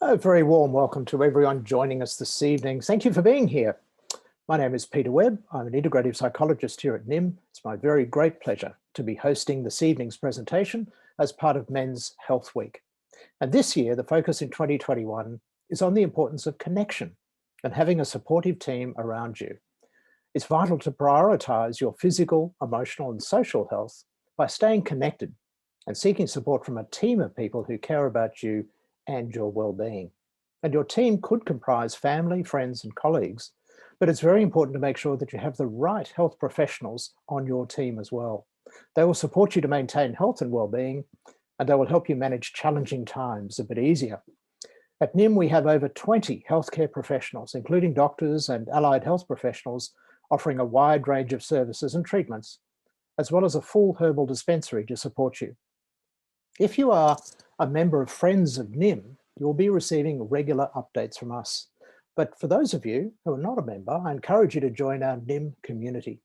A very warm welcome to everyone joining us this evening. Thank you for being here. My name is Peter Webb. I'm an integrative psychologist here at NIIM. It's my very great pleasure to be hosting this evening's presentation as part of Men's Health Week. And this year, the focus in 2021 is on the importance of connection and having a supportive team around you. It's vital to prioritise your physical, emotional and social health by staying connected and seeking support from a team of people who care about you and your well-being. And your team could comprise family, friends and colleagues, but it's very important to make sure that you have the right health professionals on your team as well. They will support you to maintain health and well-being, and they will help you manage challenging times a bit easier. At NIIM, we have over 20 healthcare professionals, including doctors and allied health professionals, offering a wide range of services and treatments, as well as a full herbal dispensary to support you. If you are a member of Friends of NIIM, you'll be receiving regular updates from us. But for those of you who are not a member, I encourage you to join our NIIM community.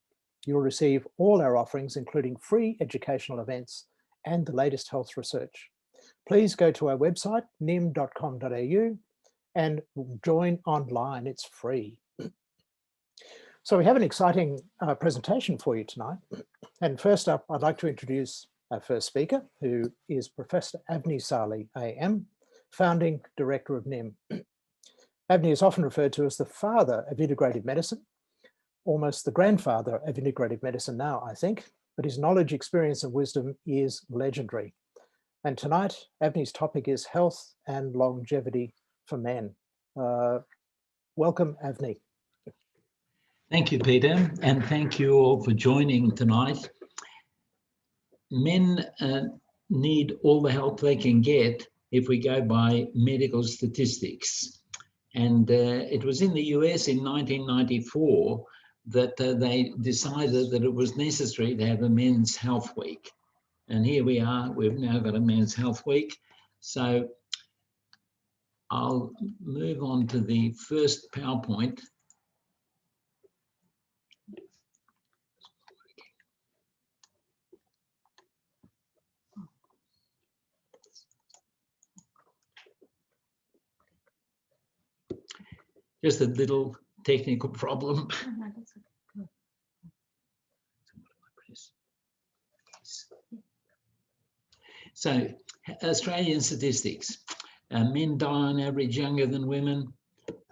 You'll receive all our offerings, including free educational events and the latest health research. Please go to our website, niim.com.au, and join online. It's free. So we have an exciting presentation for you tonight. And first up, I'd like to introduce our first speaker, who is Professor Avni Sali, AM, founding director of NIIM. Avni is often referred to as the father of integrative medicine, almost the grandfather of integrative medicine now, I think, but his knowledge, experience and wisdom is legendary. And tonight, Avni's topic is health and longevity for men. Welcome, Avni. Thank you, Peter, and thank you all for joining tonight. Men need all the help they can get if we go by medical statistics. And it was in the US in 1994 that they decided that it was necessary to have a Men's Health Week. And here we are, we've now got a Men's Health Week. So I'll move on to the first PowerPoint. Just a little technical problem. So, Australian statistics. Men die on average younger than women,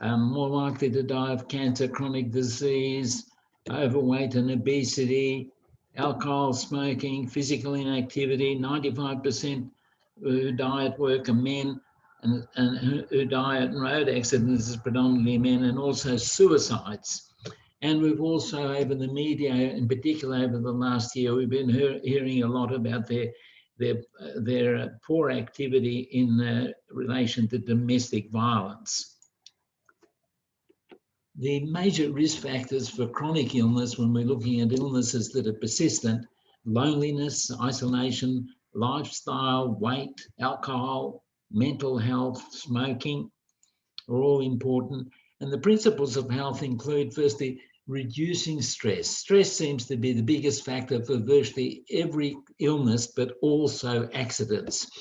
more likely to die of cancer, chronic disease, overweight and obesity, alcohol, smoking, physical inactivity. 95% who die at work are men. And who die in road accidents is predominantly men, and also suicides. And we've also, over the media, in particular over the last year, we've been hearing a lot about their poor activity in relation to domestic violence. The major risk factors for chronic illness, when we're looking at illnesses that are persistent: loneliness, isolation, lifestyle, weight, alcohol, mental health, smoking are all important. And the principles of health include, firstly, reducing stress. Stress seems to be the biggest factor for virtually every illness, but also accidents.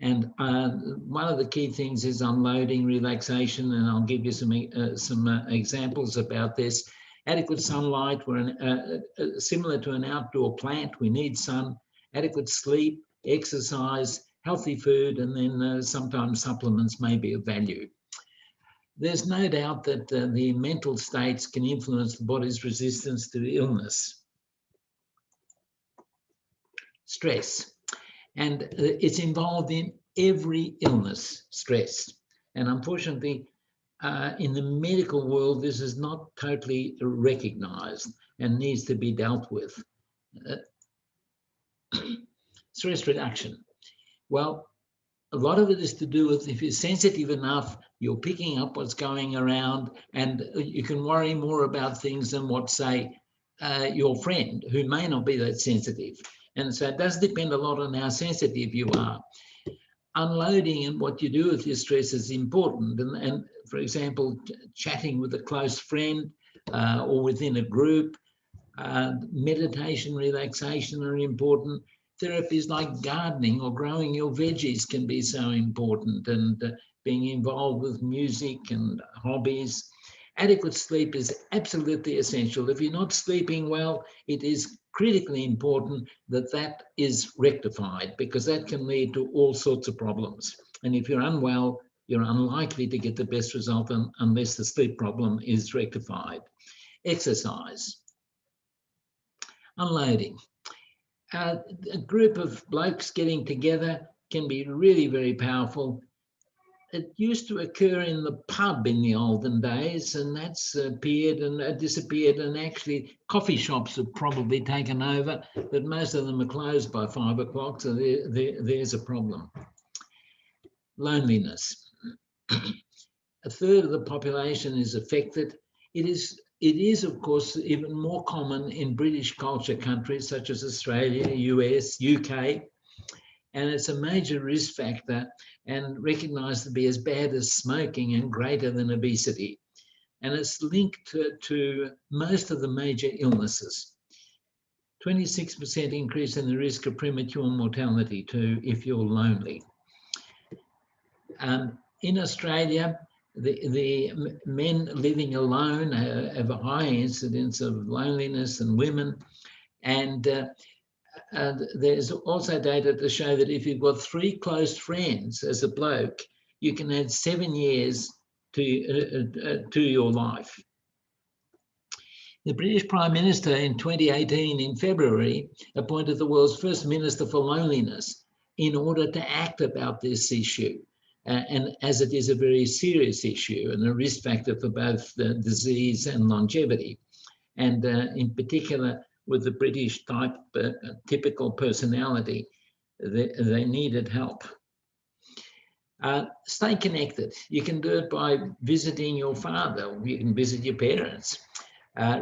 And one of the key things is unloading, relaxation, and I'll give you some examples about this. Adequate sunlight, we're similar to an outdoor plant, we need sun. Adequate sleep, exercise, healthy food, and then sometimes supplements may be of value. There's no doubt that the mental states can influence the body's resistance to illness. Stress, and it's involved in every illness, stress. And unfortunately, in the medical world, this is not totally recognized and needs to be dealt with. Stress reduction. Well, a lot of it is to do with, if you're sensitive enough, you're picking up what's going around, and you can worry more about things than what, say, your friend who may not be that sensitive. And so it does depend a lot on how sensitive you are. Unloading and what you do with your stress is important. And for example, chatting with a close friend or within a group, meditation, relaxation are important. Therapies like gardening or growing your veggies can be so important, and being involved with music and hobbies. Adequate sleep is absolutely essential. If you're not sleeping well, it is critically important that that is rectified, because that can lead to all sorts of problems. And if you're unwell, you're unlikely to get the best result unless the sleep problem is rectified. Exercise. Unloading. A group of blokes getting together can be really very powerful. It used to occur in the pub in the olden days, and that's appeared and disappeared, and actually coffee shops have probably taken over, but most of them are closed by 5 o'clock, so there's a problem. Loneliness. A third of the population is affected. It is, of course, even more common in British culture countries such as Australia, US, UK, and it's a major risk factor and recognised to be as bad as smoking and greater than obesity. And it's linked to most of the major illnesses. 26% increase in the risk of premature mortality too if you're lonely. In Australia, the men living alone have a high incidence of loneliness than women. And there's also data to show that if you've got 3 close friends as a bloke, you can add 7 years to your life. The British Prime Minister in 2018, in February, appointed the world's first Minister for Loneliness in order to act about this issue. And as it is a very serious issue and a risk factor for both disease and longevity. And in particular, with the British type, typical personality, they needed help. Stay connected. You can do it by visiting your father. You can visit your parents.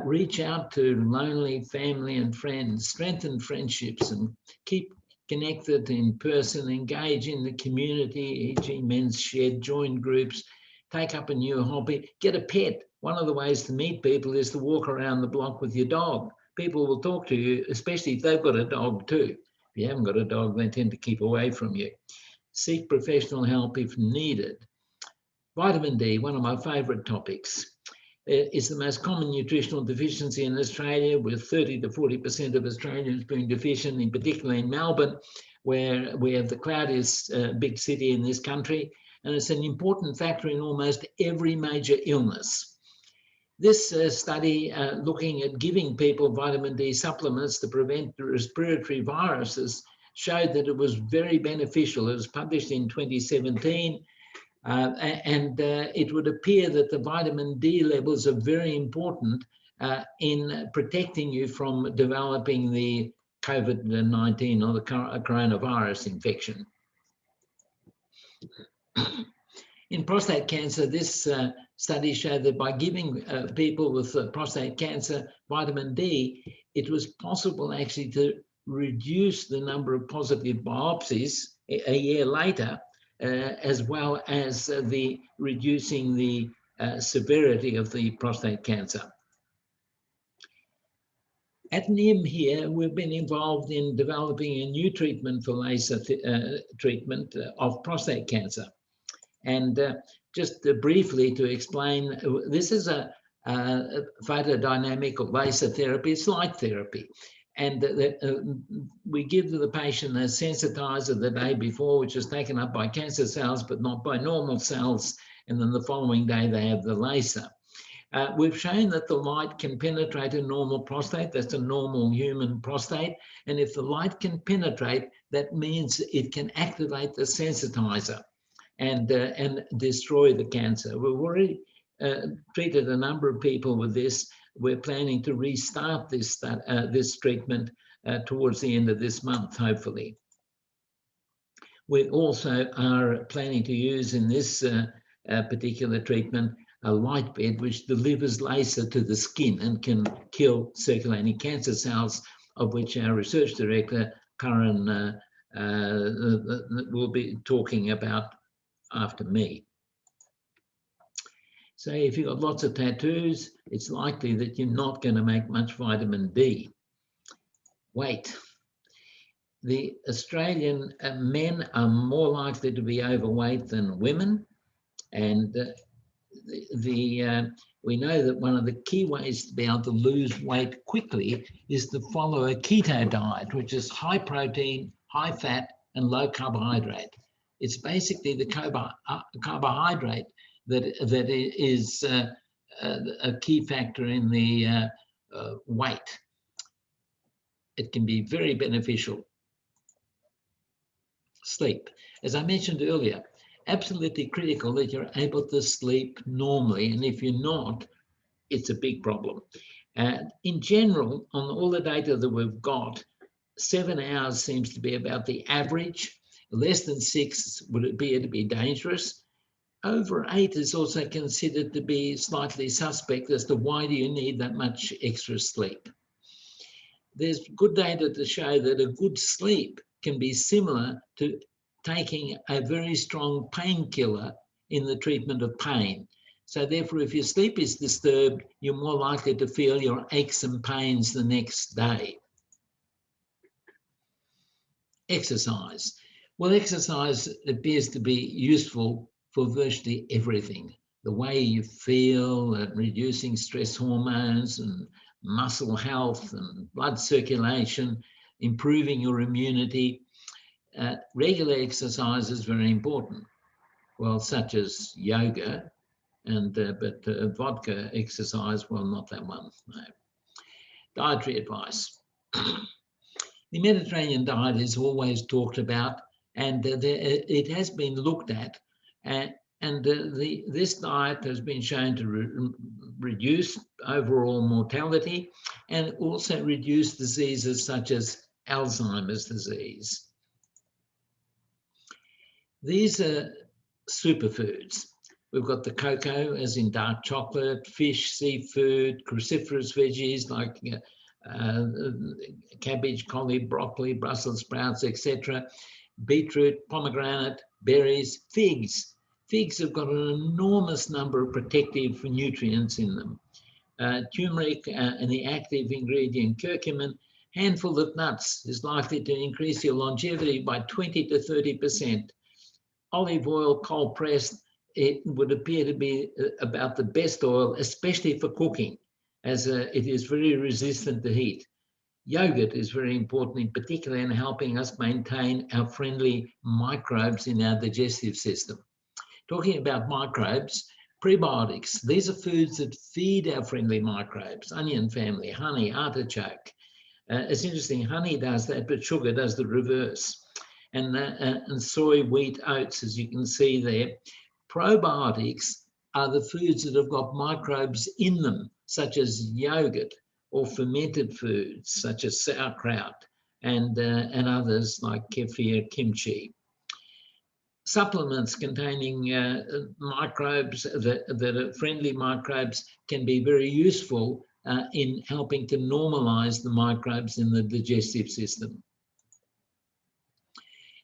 Reach out to lonely family and friends. Strengthen friendships and keep connected in person. Engage in the community, e.g. men's shed, join groups, take up a new hobby, get a pet. One of the ways to meet people is to walk around the block with your dog. People will talk to you, especially if they've got a dog too. If you haven't got a dog, they tend to keep away from you. Seek professional help if needed. Vitamin D, one of my favourite topics, is the most common nutritional deficiency in Australia, with 30 to 40% of Australians being deficient, in particular in Melbourne, where we have the cloudiest big city in this country. And it's an important factor in almost every major illness. This study looking at giving people vitamin D supplements to prevent respiratory viruses showed that it was very beneficial. It was published in 2017, and it would appear that the vitamin D levels are very important in protecting you from developing the COVID-19 or the coronavirus infection. In prostate cancer, this study showed that by giving people with prostate cancer vitamin D, it was possible actually to reduce the number of positive biopsies a year later, as well as the reducing the severity of the prostate cancer. At NIIM here, we've been involved in developing a new treatment for laser treatment of prostate cancer. And just briefly to explain, this is a photodynamic or laser therapy. It's light therapy. And we give the patient a sensitizer the day before, which is taken up by cancer cells, but not by normal cells. And then the following day, they have the laser. We've shown that the light can penetrate a normal prostate. That's a normal human prostate. And if the light can penetrate, that means it can activate the sensitizer and destroy the cancer. We've already treated a number of people with this. We're planning to restart this treatment towards the end of this month, hopefully. We also are planning to use in this particular treatment a light bed which delivers laser to the skin and can kill circulating cancer cells, of which our research director, Karin, will be talking about after me. So if you've got lots of tattoos, it's likely that you're not going to make much vitamin D. Weight. The Australian men are more likely to be overweight than women. And we know that one of the key ways to be able to lose weight quickly is to follow a keto diet, which is high protein, high fat, and low carbohydrate. It's basically the carbohydrate that is a key factor in the weight. It can be very beneficial. Sleep. As I mentioned earlier, absolutely critical that you're able to sleep normally, and if you're not, it's a big problem. In general, on all the data that we've got, 7 hours seems to be about the average. Less than 6 would appear to be dangerous. Over 8 is also considered to be slightly suspect as to why do you need that much extra sleep. There's good data to show that a good sleep can be similar to taking a very strong painkiller in the treatment of pain. So therefore, if your sleep is disturbed, you're more likely to feel your aches and pains the next day. Exercise. Well, exercise appears to be useful for virtually everything. The way you feel, reducing stress hormones and muscle health and blood circulation, improving your immunity. Regular exercise is very important. Well, such as yoga, and but vodka exercise, well, not that one. No. Dietary advice. The Mediterranean diet is always talked about, and it has been looked at, and this diet has been shown to reduce overall mortality and also reduce diseases such as Alzheimer's disease. These are superfoods. We've got the cocoa, as in dark chocolate, fish, seafood, cruciferous veggies like cabbage, cauliflower, broccoli, Brussels sprouts, etc. Beetroot, pomegranate, berries, figs. Figs have got an enormous number of protective nutrients in them. Turmeric and the active ingredient curcumin. Handful of nuts is likely to increase your longevity by 20 to 30%. Olive oil, cold pressed, it would appear to be about the best oil, especially for cooking, as it is very resistant to heat. Yogurt is very important, in particular in helping us maintain our friendly microbes in our digestive system. Talking about microbes, prebiotics, these are foods that feed our friendly microbes, onion family, honey, artichoke. It's interesting, honey does that, but sugar does the reverse. And soy, wheat, oats, as you can see there. Probiotics are the foods that have got microbes in them, such as yogurt, or fermented foods, such as sauerkraut, and others like kefir, kimchi. Supplements containing microbes that are friendly microbes can be very useful in helping to normalize the microbes in the digestive system.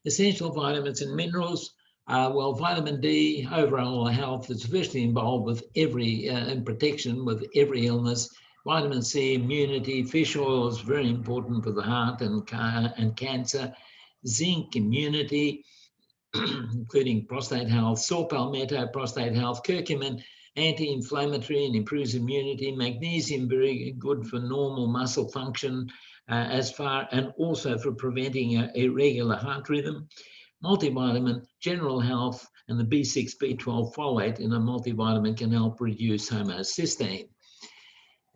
Essential vitamins and minerals. Well, vitamin D, overall health, is virtually involved with every, in protection with every illness. Vitamin C, immunity. Fish oil is very important for the heart and cancer. Zinc, immunity, including prostate health. Saw palmetto, prostate health. Curcumin, anti-inflammatory and improves immunity. Magnesium, very good for normal muscle function, and also for preventing irregular heart rhythm. Multivitamin, general health, and the B6, B12, folate in a multivitamin can help reduce homocysteine.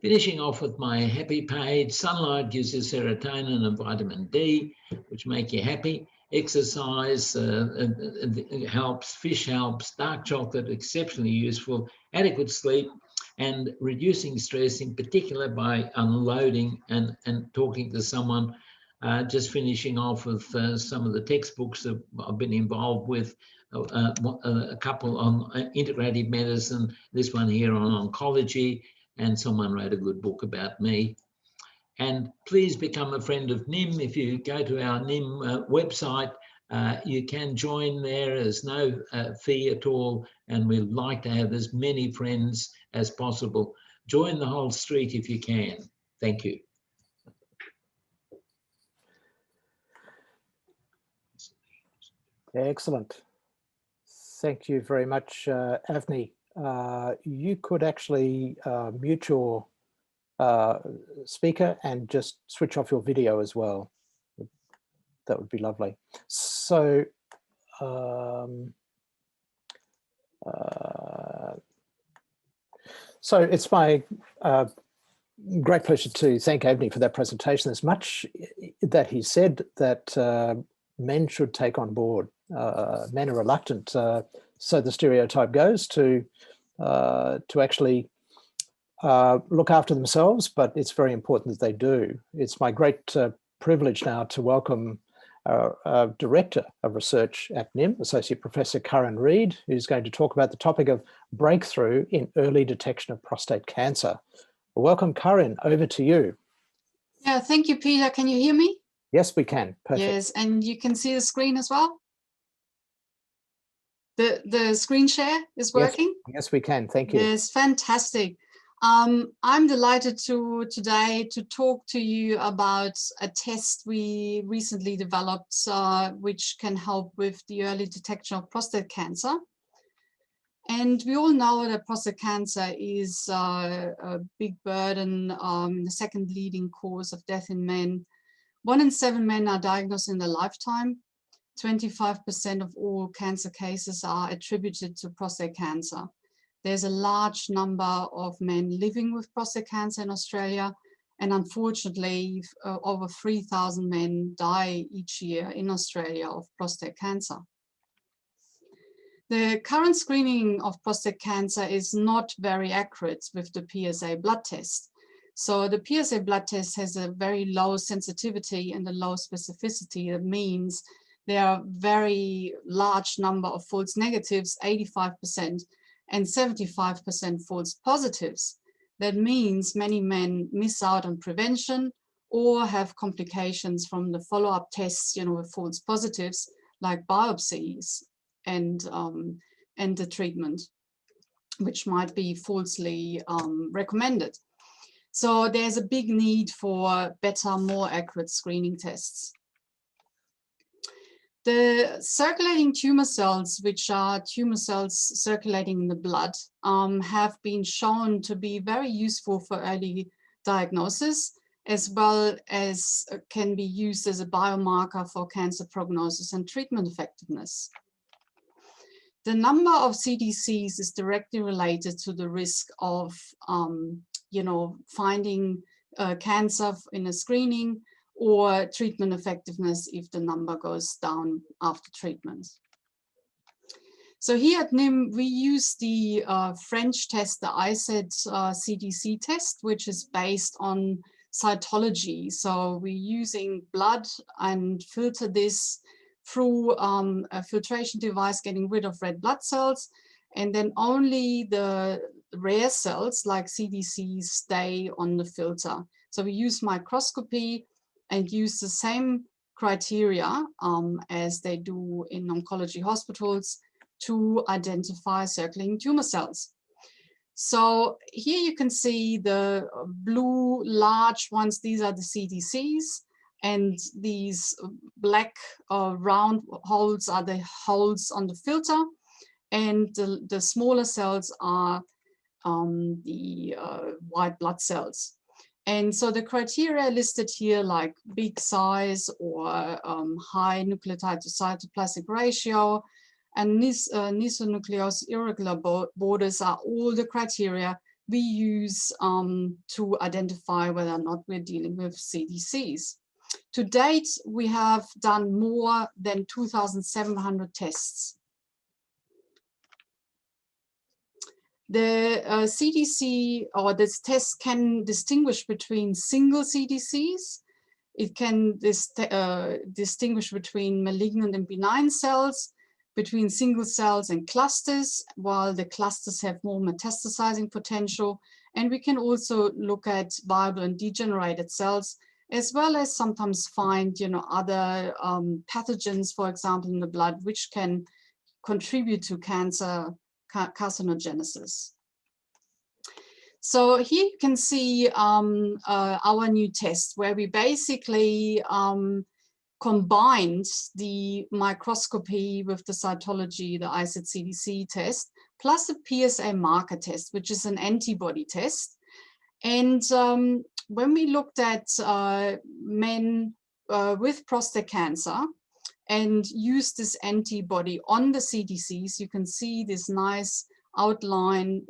Finishing off with my happy page, sunlight gives you serotonin and vitamin D, which make you happy. Exercise helps, fish helps, dark chocolate, exceptionally useful, adequate sleep, and reducing stress, in particular by unloading and talking to someone. Just finishing off with some of the textbooks that I've been involved with, a couple on integrative medicine, this one here on oncology, and someone wrote a good book about me. And please become a friend of NIIM. If you go to our NIIM website, you can join there. There's no fee at all, and we'd like to have as many friends as possible. Join the whole street if you can. Thank you. Excellent. Thank you very much, Avni. You could actually mute your speaker and just switch off your video as well. That would be lovely. So, so it's my great pleasure to thank Avni for that presentation. There's much that he said that men should take on board. Men are reluctant, so the stereotype goes, to actually look after themselves, but it's very important that they do. It's my great privilege now to welcome our Director of Research at NIIM, Associate Professor Karin Ried, who's going to talk about the topic of breakthrough in early detection of prostate cancer. Welcome, Karin, over to you. Yeah, thank you, Peter. Can you hear me? Yes, we can. Perfect. Yes, and you can see the screen as well? The screen share is working? Yes, we can. Thank you. Yes, fantastic. I'm delighted today to talk to you about a test we recently developed, which can help with the early detection of prostate cancer. And we all know that prostate cancer is a big burden, the second leading cause of death in men. 1 in 7 men are diagnosed in their lifetime. 25% of all cancer cases are attributed to prostate cancer. There's a large number of men living with prostate cancer in Australia, and unfortunately, over 3,000 men die each year in Australia of prostate cancer. The current screening of prostate cancer is not very accurate with the PSA blood test. So the PSA blood test has a very low sensitivity and a low specificity. That means there are very large number of false negatives, 85%, and 75% false positives. That means many men miss out on prevention or have complications from the follow-up tests, with false positives like biopsies and the treatment, which might be falsely recommended. So there's a big need for better, more accurate screening tests. The circulating tumor cells, which are tumor cells circulating in the blood, have been shown to be very useful for early diagnosis, as well as can be used as a biomarker for cancer prognosis and treatment effectiveness. The number of CDCs is directly related to the risk of, finding cancer in a screening, or treatment effectiveness if the number goes down after treatment. So here at NIIM, we use the French test, the ISET CDC test, which is based on cytology. So we're using blood and filter this through a filtration device, getting rid of red blood cells, and then only the rare cells like CDCs stay on the filter. So we use microscopy and use the same criteria as they do in oncology hospitals to identify circulating tumor cells. So here you can see the blue large ones, these are the CDCs, and these black round holes are the holes on the filter, and the smaller cells are the white blood cells. And so the criteria listed here, like big size or high nucleotide to cytoplasmic ratio and nisonucleus irregular borders, are all the criteria we use to identify whether or not we're dealing with CDCs. To date, we have done more than 2,700 tests. The CDC, or this test, can distinguish between single CDCs. It can distinguish between malignant and benign cells, between single cells and clusters, while the clusters have more metastasizing potential. And we can also look at viable and degenerated cells, as well as sometimes find, other pathogens, for example, in the blood, which can contribute to carcinogenesis. So here you can see our new test, where we basically combined the microscopy with the cytology, the ISIT-CDC test, plus a PSA marker test, which is an antibody test. And when we looked at men with prostate cancer and used this antibody on the CDCs, you can see this nice outline,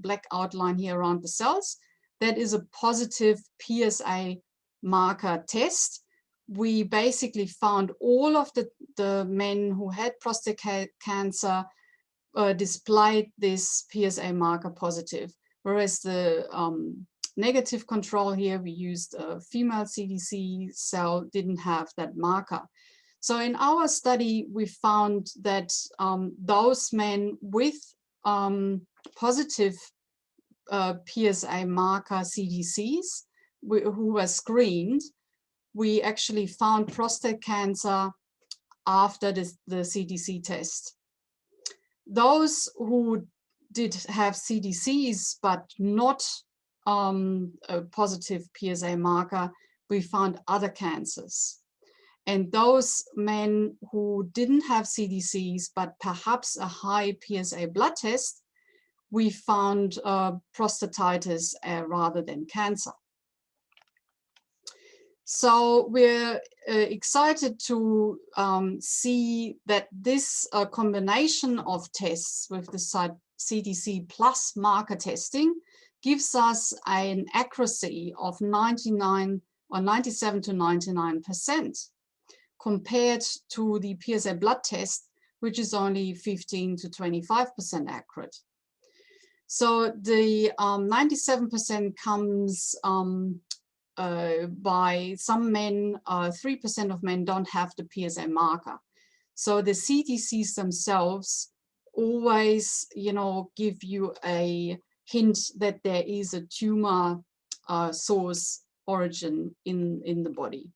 black outline here around the cells. That is a positive PSA marker test. We basically found all of the men who had prostate cancer displayed this PSA marker positive, whereas the negative control here, we used a female CDC cell, didn't have that marker. So in our study, we found that those men with positive PSA marker CDCs who were screened, we actually found prostate cancer after the CDC test. Those who did have CDCs but not a positive PSA marker, we found other cancers. And those men who didn't have CDCs but perhaps a high PSA blood test, we found prostatitis rather than cancer. So we're excited to see that this combination of tests with the CDC plus marker testing gives us an accuracy of 97 to 99% compared to the PSA blood test, which is only 15 to 25% accurate. So the 97% comes by some men, 3% of men don't have the PSA marker. So the CDCs themselves always, give you a hint that there is a tumor source origin in the body.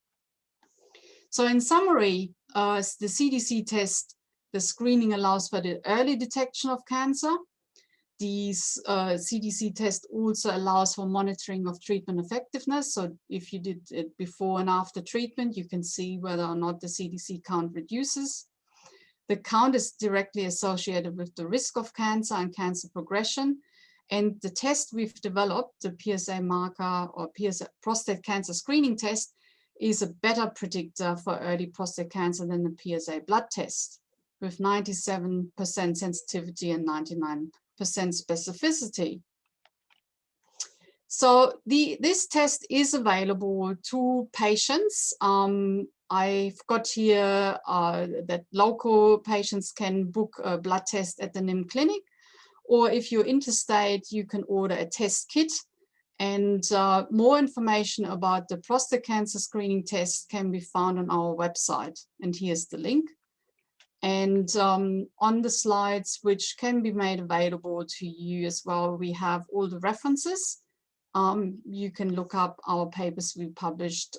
So in summary, the CDC test, the screening allows for the early detection of cancer. The CDC test also allows for monitoring of treatment effectiveness. So if you did it before and after treatment, you can see whether or not the CDC count reduces. The count is directly associated with the risk of cancer and cancer progression. And the test we've developed, the PSA marker or PSA prostate cancer screening test, is a better predictor for early prostate cancer than the PSA blood test, with 97% sensitivity and 99% specificity. So this test is available to patients. I've got here that local patients can book a blood test at the NIIM clinic, or if you're interested, you can order a test kit. And more information about the prostate cancer screening test can be found on our website. And here's the link. And on the slides, which can be made available to you as well, we have all the references. You can look up our papers we published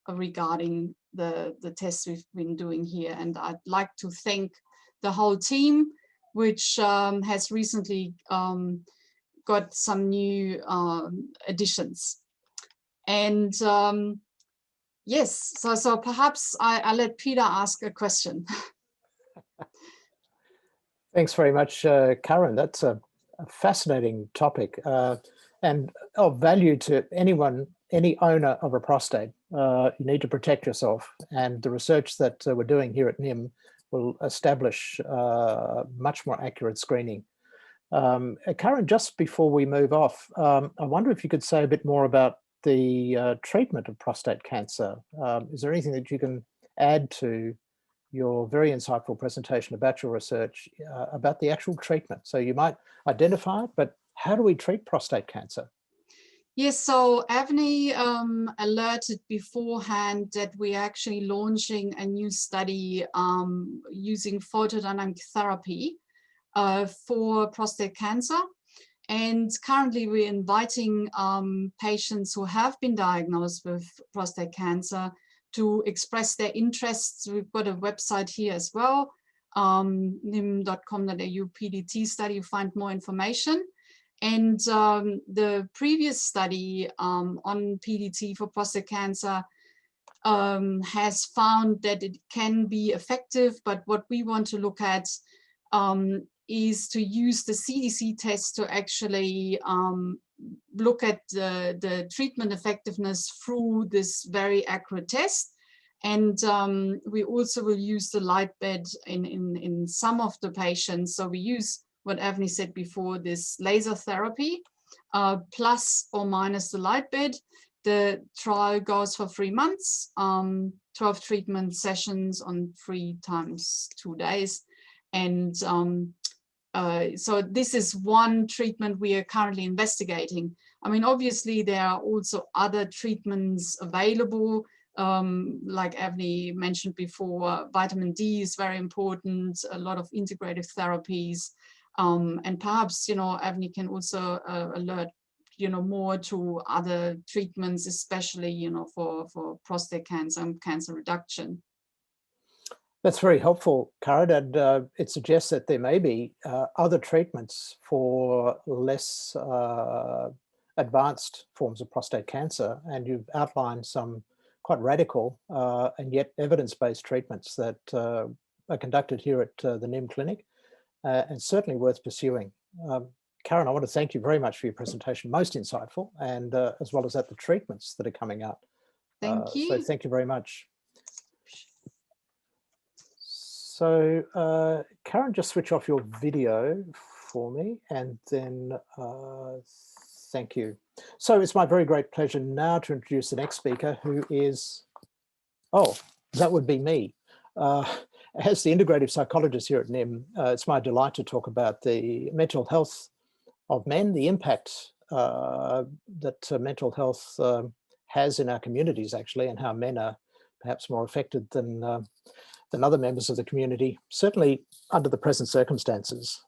regarding the tests we've been doing here. And I'd like to thank the whole team, which has recently got some new additions. And yes, so perhaps I'll let Peter ask a question. Thanks very much, Karin. That's a fascinating topic and of value to anyone, any owner of a prostate. You need to protect yourself, and the research that we're doing here at NIIM will establish much more accurate screening. Karin, just before we move off, I wonder if you could say a bit more about the treatment of prostate cancer. Is there anything that you can add to your very insightful presentation about your research, about the actual treatment? So you might identify it, but how do we treat prostate cancer? Yes, so Avni alerted beforehand that we're actually launching a new study using photodynamic therapy for prostate cancer. And currently we're inviting patients who have been diagnosed with prostate cancer to express their interests. We've got a website here as well, niim.com.au PDT study, you find more information. And the previous study on PDT for prostate cancer has found that it can be effective, but what we want to look at is to use the CDC test to actually look at the treatment effectiveness through this very accurate test. And we also will use the light bed in some of the patients. So we use what Avni said before, this laser therapy, plus or minus the light bed. The trial goes for 3 months, 12 treatment sessions on 3 times 2 days. And so this is one treatment we are currently investigating. I mean, obviously, there are also other treatments available. Like Avni mentioned before, vitamin D is very important, a lot of integrative therapies. And perhaps, Avni can also alert, more to other treatments, especially, for prostate cancer and cancer reduction. That's very helpful, Karin, and it suggests that there may be other treatments for less advanced forms of prostate cancer, and you've outlined some quite radical and yet evidence-based treatments that are conducted here at the NIIM clinic, and certainly worth pursuing. Karin, I want to thank you very much for your presentation, most insightful, and as well as the treatments that are coming out. Thank you. So thank you very much. So Karin, just switch off your video for me, and then thank you. So it's my very great pleasure now to introduce the next speaker, who is, that would be me. As the integrative psychologist here at NIIM, it's my delight to talk about the mental health of men, the impact that mental health has in our communities, actually, and how men are perhaps more affected than other members of the community, certainly under the present circumstances.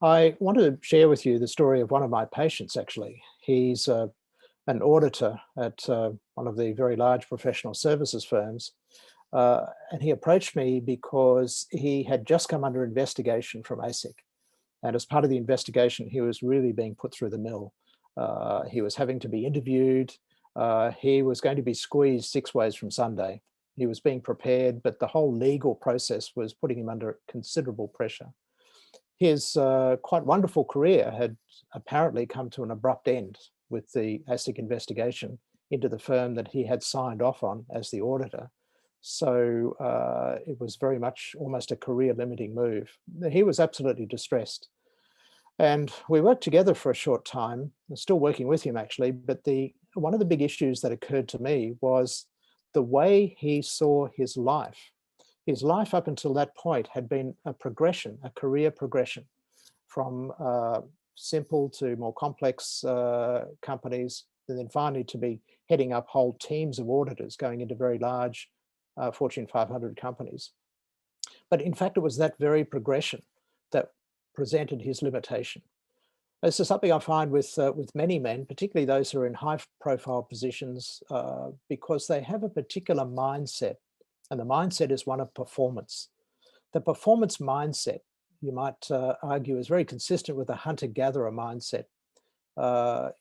I want to share with you the story of one of my patients, actually. He's an auditor at one of the very large professional services firms. And he approached me because he had just come under investigation from ASIC. And as part of the investigation, he was really being put through the mill. He was having to be interviewed. He was going to be squeezed 6 ways from Sunday. He was being prepared, but the whole legal process was putting him under considerable pressure. His quite wonderful career had apparently come to an abrupt end with the ASIC investigation into the firm that he had signed off on as the auditor. So it was very much almost a career-limiting move. He was absolutely distressed. And we worked together for a short time, still working with him actually, but one of the big issues that occurred to me was the way he saw his life. His life up until that point had been a progression, a career progression, from simple to more complex companies, and then finally to be heading up whole teams of auditors going into very large Fortune 500 companies. But in fact, it was that very progression that presented his limitation. This is something I find with many men, particularly those who are in high-profile positions, because they have a particular mindset, and the mindset is one of performance. The performance mindset, you might argue, is very consistent with the hunter-gatherer mindset.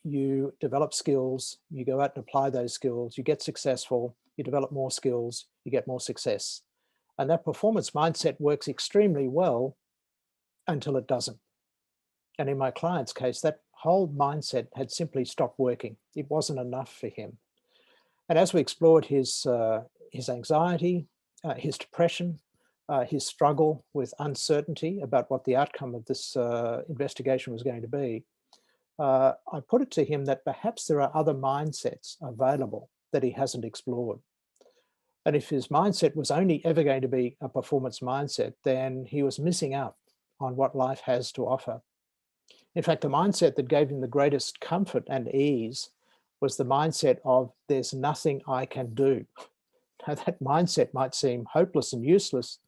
You develop skills, you go out and apply those skills, you get successful, you develop more skills, you get more success. And that performance mindset works extremely well until it doesn't. And in my client's case, that whole mindset had simply stopped working. It wasn't enough for him. And as we explored his anxiety, his depression, his struggle with uncertainty about what the outcome of this investigation was going to be, I put it to him that perhaps there are other mindsets available that he hasn't explored. And if his mindset was only ever going to be a performance mindset, then he was missing out on what life has to offer. In fact, the mindset that gave him the greatest comfort and ease was the mindset of there's nothing I can do. Now, that mindset might seem hopeless and useless,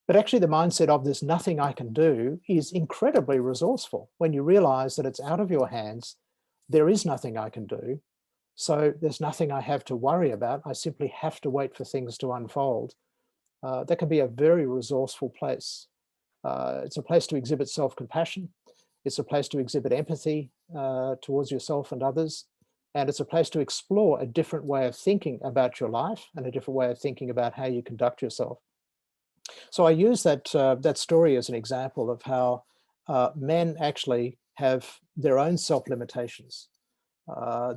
but actually the mindset of there's nothing I can do is incredibly resourceful when you realize that it's out of your hands. There is nothing I can do. So there's nothing I have to worry about. I simply have to wait for things to unfold. That can be a very resourceful place. It's a place to exhibit self-compassion. It's a place to exhibit empathy towards yourself and others. And it's a place to explore a different way of thinking about your life and a different way of thinking about how you conduct yourself. So I use that story as an example of how men actually have their own self-limitations.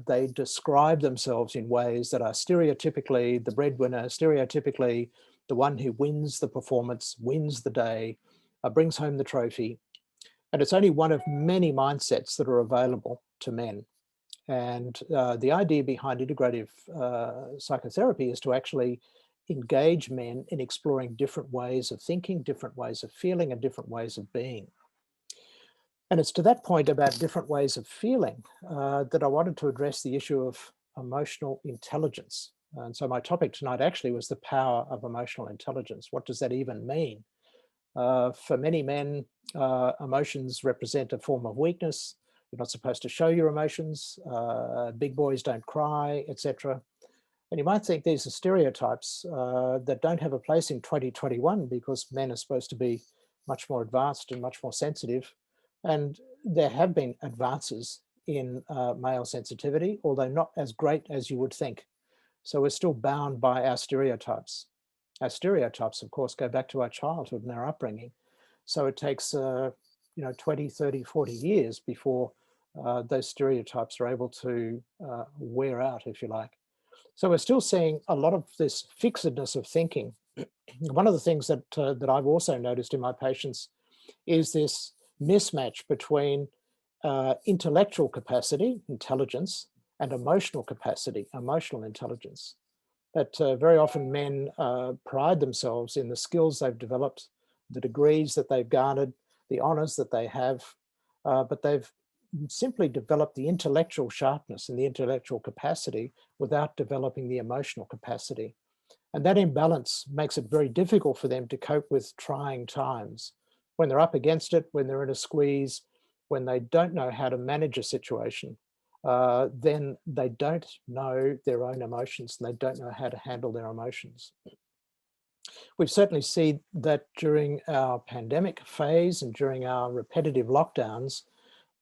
They describe themselves in ways that are stereotypically the breadwinner, stereotypically the one who wins the performance, wins the day, brings home the trophy. And it's only one of many mindsets that are available to men. And the idea behind integrative psychotherapy is to actually engage men in exploring different ways of thinking, different ways of feeling, and different ways of being. And it's to that point about different ways of feeling that I wanted to address the issue of emotional intelligence. And so my topic tonight actually was the power of emotional intelligence. What does that even mean? For many men, emotions represent a form of weakness. You're not supposed to show your emotions. Big boys don't cry, etc. And you might think these are stereotypes that don't have a place in 2021 because men are supposed to be much more advanced and much more sensitive. And there have been advances in male sensitivity, although not as great as you would think. So we're still bound by our stereotypes. Our stereotypes, of course, go back to our childhood and our upbringing. So it takes 20, 30, 40 years before those stereotypes are able to wear out, if you like. So we're still seeing a lot of this fixedness of thinking. One of the things that I've also noticed in my patients is this mismatch between intellectual capacity, intelligence, and emotional capacity, emotional intelligence. That very often men pride themselves in the skills they've developed, the degrees that they've garnered, the honors that they have, but they've simply developed the intellectual sharpness and the intellectual capacity without developing the emotional capacity. And that imbalance makes it very difficult for them to cope with trying times. When they're up against it, when they're in a squeeze, when they don't know how to manage a situation, then they don't know their own emotions and they don't know how to handle their emotions. We've certainly seen that during our pandemic phase and during our repetitive lockdowns,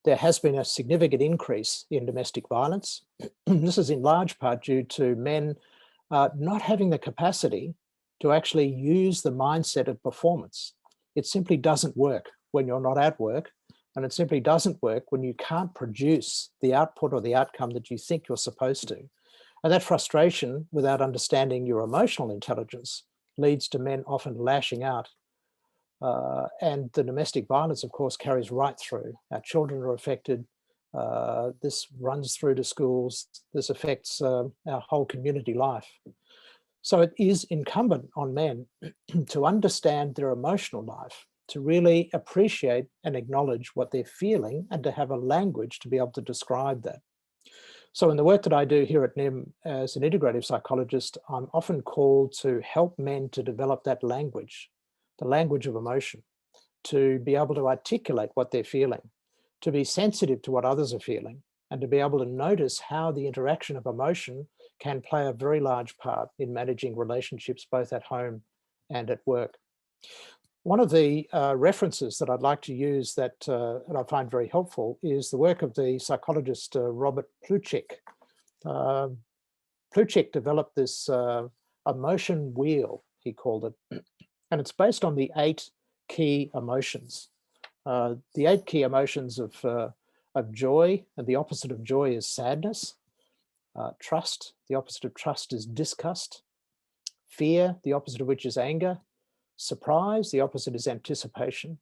there has been a significant increase in domestic violence. This is in large part due to men not having the capacity to actually use the mindset of performance. It simply doesn't work when you're not at work, and it simply doesn't work when you can't produce the output or the outcome that you think you're supposed to. And that frustration, without understanding your emotional intelligence, leads to men often lashing out. And the domestic violence, of course, carries right through. Our children are affected. This runs through to schools. This affects our whole community life. So it is incumbent on men to understand their emotional life, to really appreciate and acknowledge what they're feeling and to have a language to be able to describe that. So in the work that I do here at NIIM as an integrative psychologist, I'm often called to help men to develop that language, the language of emotion, to be able to articulate what they're feeling, to be sensitive to what others are feeling, and to be able to notice how the interaction of emotion can play a very large part in managing relationships both at home and at work. One of the references that I'd like to use that I find very helpful is the work of the psychologist Robert Plutchik. Plutchik developed this emotion wheel, he called it, and it's based on the 8 key emotions. The 8 key emotions of joy, and the opposite of joy is sadness. Trust, the opposite of trust is disgust. Fear, the opposite of which is anger. Surprise, the opposite is anticipation.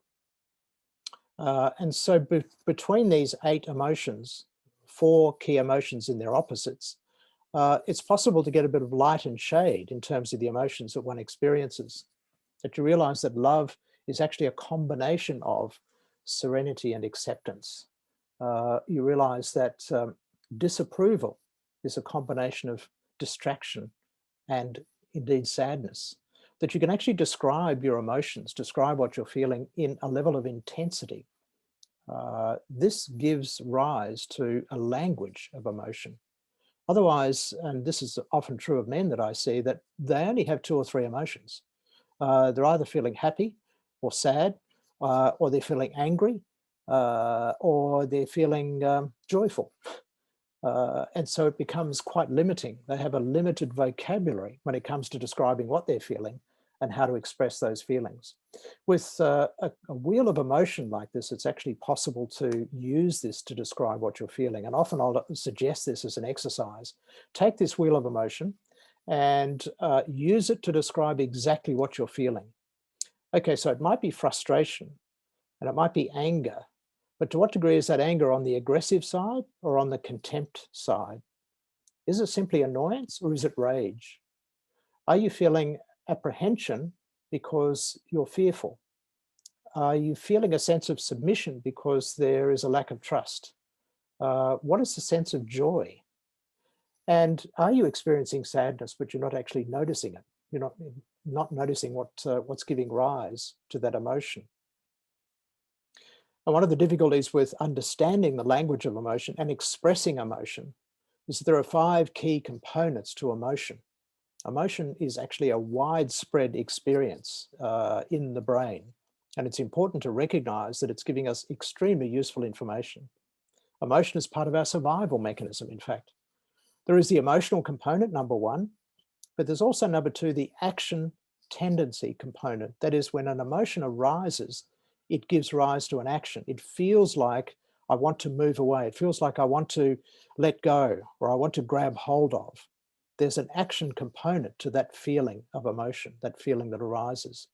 And so between these 8 emotions, 4 key emotions in their opposites, it's possible to get a bit of light and shade in terms of the emotions that one experiences. That you realize that love is actually a combination of serenity and acceptance. You realize that disapproval is a combination of distraction and indeed sadness. That you can actually describe your emotions, describe what you're feeling in a level of intensity. This gives rise to a language of emotion. Otherwise, and this is often true of men that I see, that they only have 2 or 3 emotions. They're either feeling happy or sad, or they're feeling angry, or they're feeling joyful. And so it becomes quite limiting. They have a limited vocabulary when it comes to describing what they're feeling and how to express those feelings. With a wheel of emotion like this, it's actually possible to use this to describe what you're feeling. And often I'll suggest this as an exercise. Take this wheel of emotion and use it to describe exactly what you're feeling. Okay, so it might be frustration and it might be anger, but to what degree is that anger on the aggressive side or on the contempt side? Is it simply annoyance or is it rage? Are you feeling apprehension because you're fearful? Are you feeling a sense of submission because there is a lack of trust? What is the sense of joy? And are you experiencing sadness, but you're not actually noticing it? You're not noticing what's giving rise to that emotion. And one of the difficulties with understanding the language of emotion and expressing emotion is that there are 5 key components to emotion. Emotion is actually a widespread experience in the brain, and it's important to recognize that it's giving us extremely useful information. Emotion is part of our survival mechanism, in fact. There is the emotional component, number 1, but there's also number 2, the action tendency component. That is, when an emotion arises, it gives rise to an action. It feels like I want to move away. It feels like I want to let go, or I want to grab hold of. There's an action component to that feeling of emotion, that feeling that arises.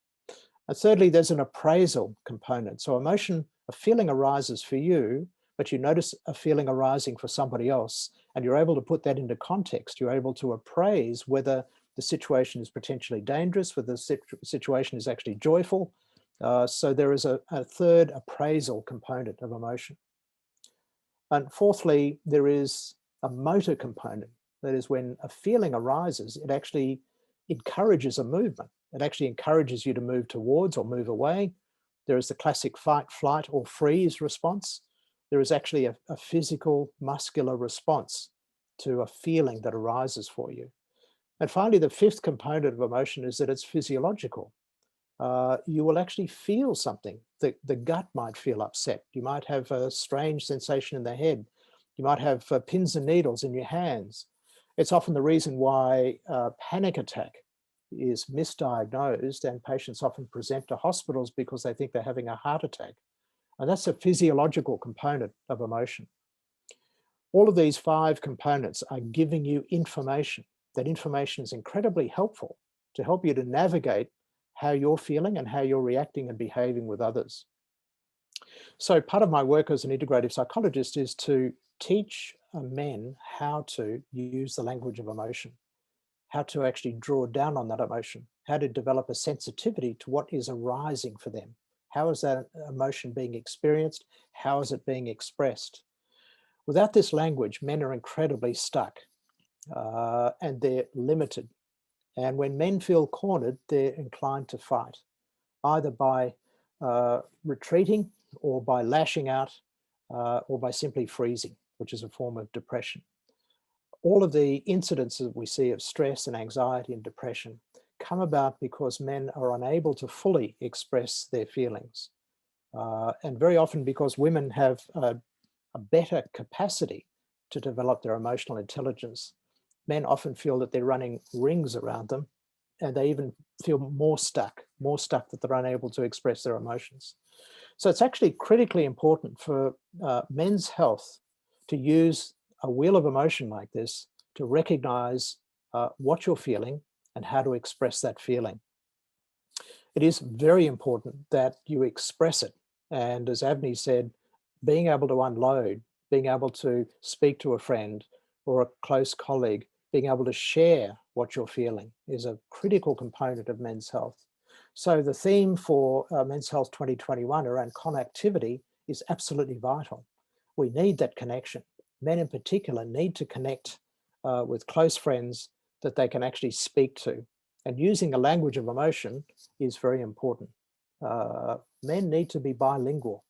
And thirdly, there's an appraisal component. So a feeling arises for you, but you notice a feeling arising for somebody else, and you're able to put that into context. You're able to appraise whether the situation is potentially dangerous, whether the situation is actually joyful. So there is a third appraisal component of emotion. And fourthly, there is a motor component. That is, when a feeling arises, it actually encourages a movement. It actually encourages you to move towards or move away. There is the classic fight, flight, or freeze response. There is actually a physical, muscular response to a feeling that arises for you. And finally, the 5th component of emotion is that it's physiological. You will actually feel something. The gut might feel upset. You might have a strange sensation in the head. You might have pins and needles in your hands. It's often the reason why panic attack is misdiagnosed, and patients often present to hospitals because they think they're having a heart attack. And that's a physiological component of emotion. All of these 5 components are giving you information. That information is incredibly helpful to help you to navigate how you're feeling and how you're reacting and behaving with others. So part of my work as an integrative psychologist is to teach men how to use the language of emotion, how to actually draw down on that emotion, how to develop a sensitivity to what is arising for them. How is that emotion being experienced? How is it being expressed? Without this language, men are incredibly stuck and they're limited. And when men feel cornered, they're inclined to fight, either by retreating or by lashing out or by simply freezing, which is a form of depression. All of the incidents that we see of stress and anxiety and depression come about because men are unable to fully express their feelings. And very often because women have a better capacity to develop their emotional intelligence, men often feel that they're running rings around them, and they even feel more stuck that they're unable to express their emotions. So it's actually critically important for men's health to use a wheel of emotion like this to recognize what you're feeling and how to express that feeling. It is very important that you express it. And as Avni said, being able to unload, being able to speak to a friend or a close colleague, being able to share what you're feeling is a critical component of men's health. So the theme for Men's Health 2021 around connectivity is absolutely vital. We need that connection. Men in particular need to connect with close friends that they can actually speak to. And using the language of emotion is very important. Men need to be bilingual.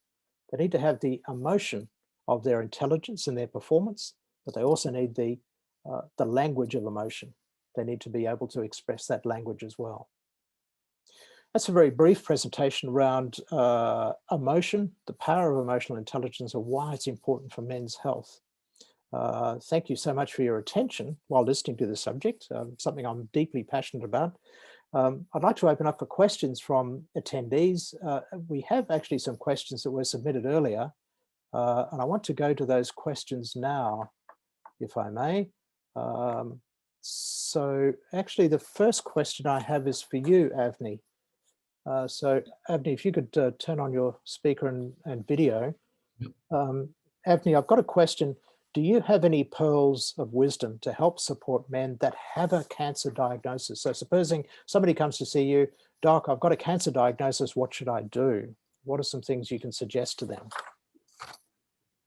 They need to have the emotion of their intelligence and their performance, but they also need the language of emotion. They need to be able to express that language as well. That's a very brief presentation around emotion, the power of emotional intelligence, and why it's important for men's health. Thank you so much for your attention while listening to the subject, something I'm deeply passionate about. I'd like to open up for questions from attendees. We have actually some questions that were submitted earlier, and I want to go to those questions now, if I may. So actually the first question I have is for you, Avni. So Avni, if you could turn on your speaker and video. Yep. Avni, I've got a question. Do you have any pearls of wisdom to help support men that have a cancer diagnosis? So supposing somebody comes to see you, Doc, I've got a cancer diagnosis, what should I do? What are some things you can suggest to them?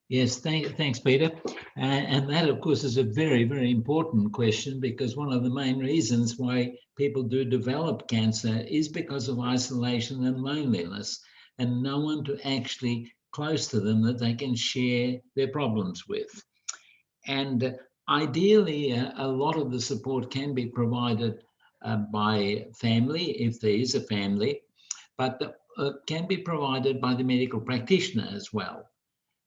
Yes, thanks, Peter. And that, of course, is a very, very important question, because one of the main reasons why people do develop cancer is because of isolation and loneliness, and no one to actually close to them that they can share their problems with. And ideally, a lot of the support can be provided by family, if there is a family, but can be provided by the medical practitioner as well.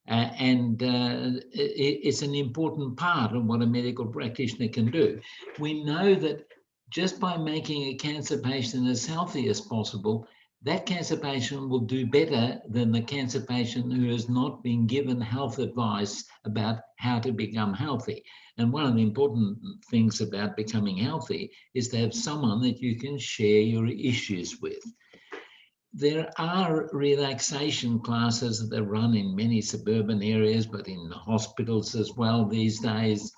It's an important part of what a medical practitioner can do. We know that just by making a cancer patient as healthy as possible, that cancer patient will do better than the cancer patient who has not been given health advice about how to become healthy. And one of the important things about becoming healthy is to have someone that you can share your issues with. There are relaxation classes that are run in many suburban areas, but in hospitals as well these days.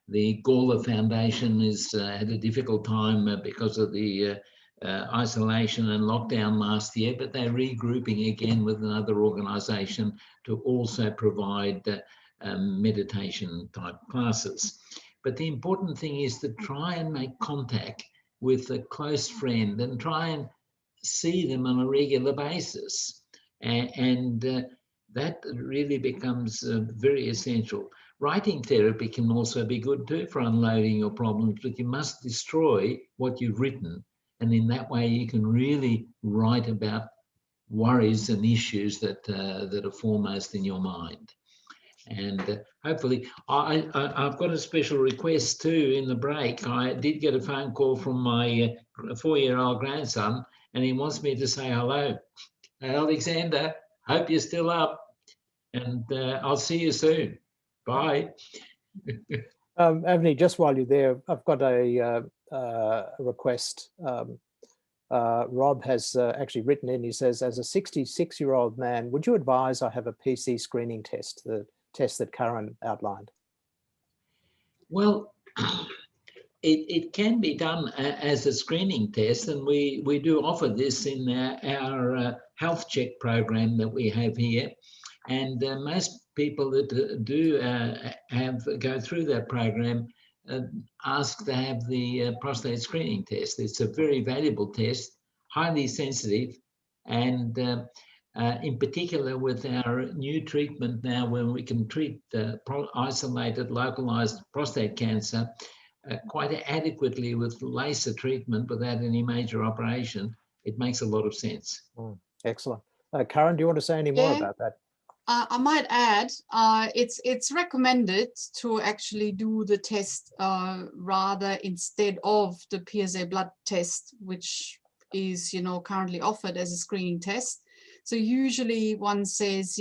The Gawler Foundation has had a difficult time because of the isolation and lockdown last year, but they're regrouping again with another organisation to also provide meditation type classes. But the important thing is to try and make contact with a close friend and try and see them on a regular basis. And that really becomes very essential. Writing therapy can also be good too for unloading your problems, but you must destroy what you've written. And in that way, you can really write about worries and issues that are foremost in your mind. And hopefully, I've got a special request too in the break. I did get a phone call from my 4-year-old grandson, and he wants me to say hello. Alexander, hope you're still up, and I'll see you soon. Bye. Avni, just while you're there, I've got a request. Rob has actually written in, he says, as a 66-year-old man, would you advise I have a PC screening test, the test that Karin outlined? Well, it can be done as a screening test, and we do offer this in our health check program that we have here. And most people that do go through that program ask to have the prostate screening test. It's a very valuable test, highly sensitive, and in particular with our new treatment now, when we can treat isolated, localized prostate cancer quite adequately with laser treatment without any major operation, it makes a lot of sense. Excellent. Karin, do you want to say any more about that? I might add, it's recommended to actually do the test rather instead of the PSA blood test, which is, currently offered as a screening test. So usually one says,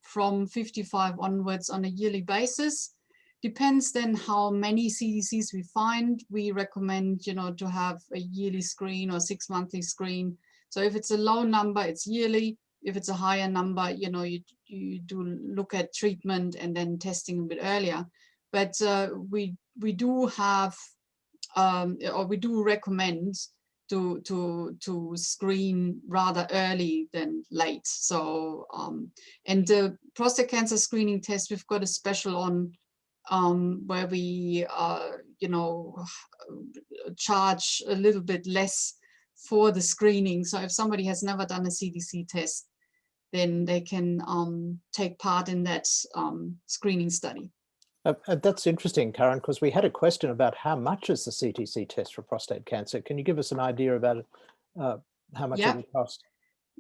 from 55 onwards on a yearly basis. Depends then how many CDCs we find. We recommend, to have a yearly screen or 6-monthly screen. So if it's a low number, it's yearly. If it's a higher number, you do look at treatment and then testing a bit earlier. But we do have, or we do recommend to screen rather early than late. So and the prostate cancer screening test, we've got a special on where we charge a little bit less for the screening. So if somebody has never done a CDC test, then they can take part in that screening study. That's interesting, Karin, because we had a question about how much is the CTC test for prostate cancer. Can you give us an idea about how much it would cost?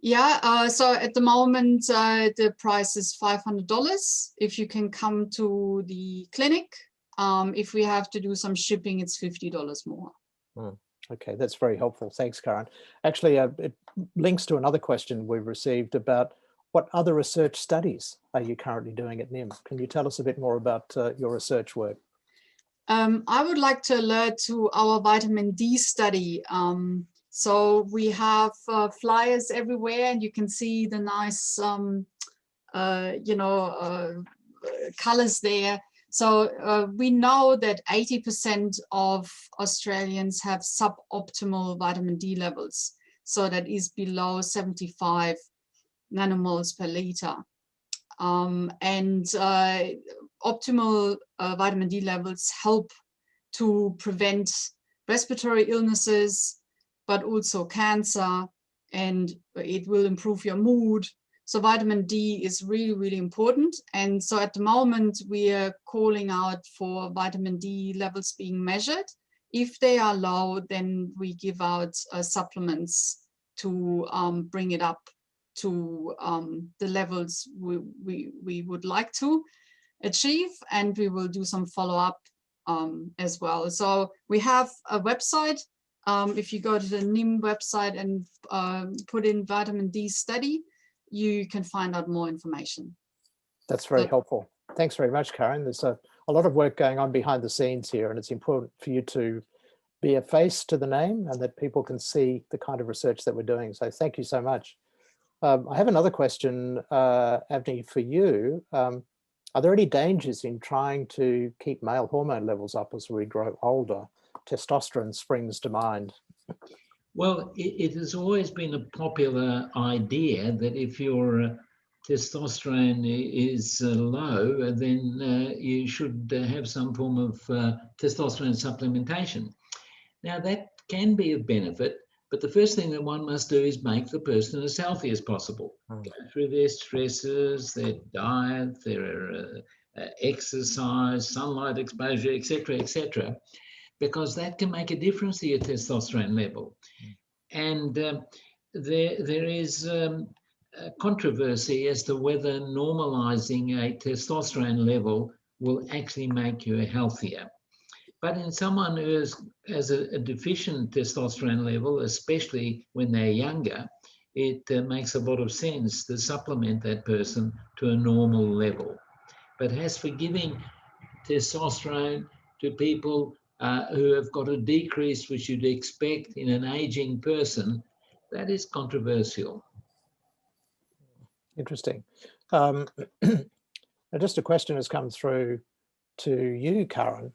Yeah, so at the moment, the price is $500 if you can come to the clinic. If we have to do some shipping, it's $50 more. Okay, that's very helpful. Thanks, Karin. Actually, it links to another question we've received about what other research studies are you currently doing at NIIM? Can you tell us a bit more about your research work? I would like to alert to our vitamin D study. So we have flyers everywhere, and you can see the nice, colors there. So we know that 80% of Australians have suboptimal vitamin D levels. So that is below 75 nanomoles per liter. Optimal vitamin D levels help to prevent respiratory illnesses, but also cancer, and it will improve your mood. So vitamin D is really, really important. And so at the moment, we are calling out for vitamin D levels being measured. If they are low, then we give out supplements to bring it up to the levels we would like to achieve, and we will do some follow-up as well. So we have a website. If you go to the NIIM website and put in vitamin D study, you can find out more information. That's very helpful. Thanks very much, Karin. There's a lot of work going on behind the scenes here, and it's important for you to be a face to the name and that people can see the kind of research that we're doing. So thank you so much. I have another question, Avni, for you. Are there any dangers in trying to keep male hormone levels up as we grow older? Testosterone springs to mind. Well, it has always been a popular idea that if your testosterone is low, then you should have some form of testosterone supplementation. Now, that can be of benefit, but the first thing that one must do is make the person as healthy as possible. Go through their stresses, their diet, their exercise, sunlight exposure, etc., because that can make a difference to your testosterone level. And there is a controversy as to whether normalizing a testosterone level will actually make you healthier. But in someone who has a deficient testosterone level, especially when they're younger, it makes a lot of sense to supplement that person to a normal level. But as for giving testosterone to people who have got a decrease, which you'd expect in an aging person, that is controversial. Interesting. Just a question has come through to you, Karin.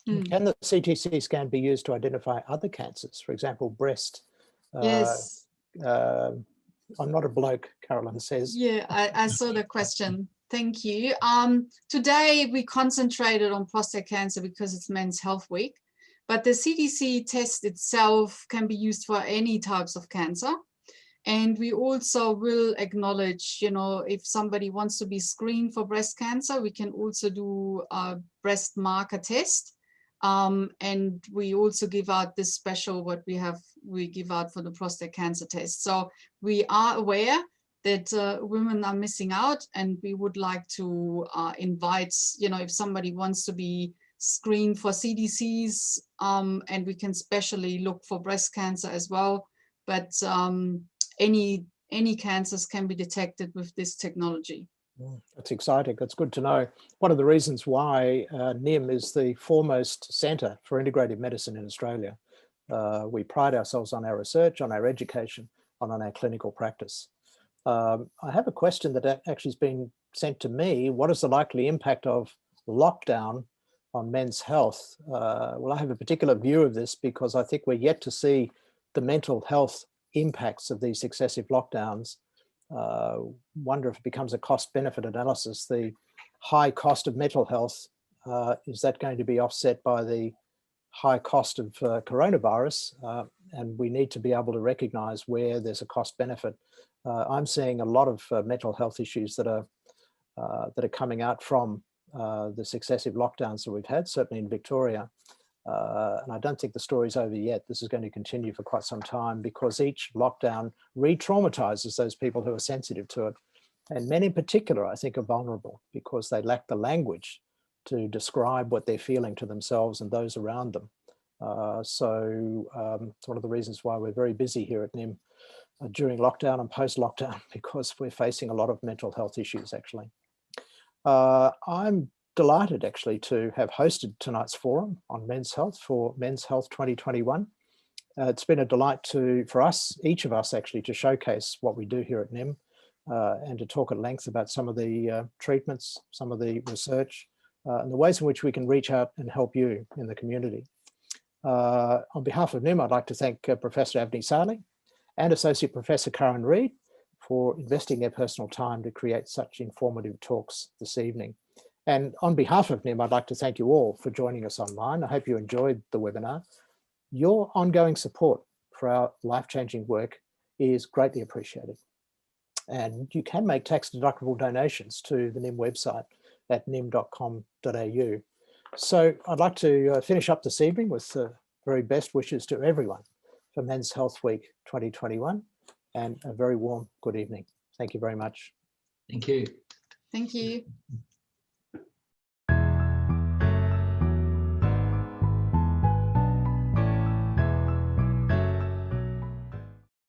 Can the CTC scan be used to identify other cancers, for example, breast? Yes. I'm not a bloke, Carolyn says. Yeah, I saw the question. Thank you. Today we concentrated on prostate cancer because it's Men's Health Week, but the CTC test itself can be used for any types of cancer. And we also will acknowledge, if somebody wants to be screened for breast cancer, we can also do a breast marker test. And we also give out this special, we give out for the prostate cancer test. So we are aware that women are missing out, and we would like to invite, if somebody wants to be screened for CDCs, and we can specially look for breast cancer as well. But any cancers can be detected with this technology. That's exciting. That's good to know. One of the reasons why NIIM is the foremost centre for integrative medicine in Australia. We pride ourselves on our research, on our education, and on our clinical practice. I have a question that actually has been sent to me. What is the likely impact of lockdown on men's health? Well, I have a particular view of this because I think we're yet to see the mental health impacts of these successive lockdowns. Wonder if it becomes a cost-benefit analysis. The high cost of mental health, is that going to be offset by the high cost of coronavirus? And we need to be able to recognise where there's a cost-benefit. I'm seeing a lot of mental health issues that are coming out from the successive lockdowns that we've had, certainly in Victoria. And I don't think the story's over yet. This is going to continue for quite some time because each lockdown re-traumatizes those people who are sensitive to it. And men in particular, I think, are vulnerable because they lack the language to describe what they're feeling to themselves and those around them. It's one of the reasons why we're very busy here at NIIM during lockdown and post-lockdown, because we're facing a lot of mental health issues, actually. I'm delighted, actually, to have hosted tonight's forum on men's health for Men's Health 2021. It's been a delight for us, each of us, actually, to showcase what we do here at NIIM and to talk at length about some of the treatments, some of the research, and the ways in which we can reach out and help you in the community. On behalf of NIIM, I'd like to thank Professor Avni Sali and Associate Professor Karin Ried for investing their personal time to create such informative talks this evening. And on behalf of NIIM, I'd like to thank you all for joining us online. I hope you enjoyed the webinar. Your ongoing support for our life-changing work is greatly appreciated. And you can make tax-deductible donations to the NIIM website at niim.com.au. So I'd like to finish up this evening with the very best wishes to everyone for Men's Health Week 2021 and a very warm good evening. Thank you very much. Thank you. Thank you.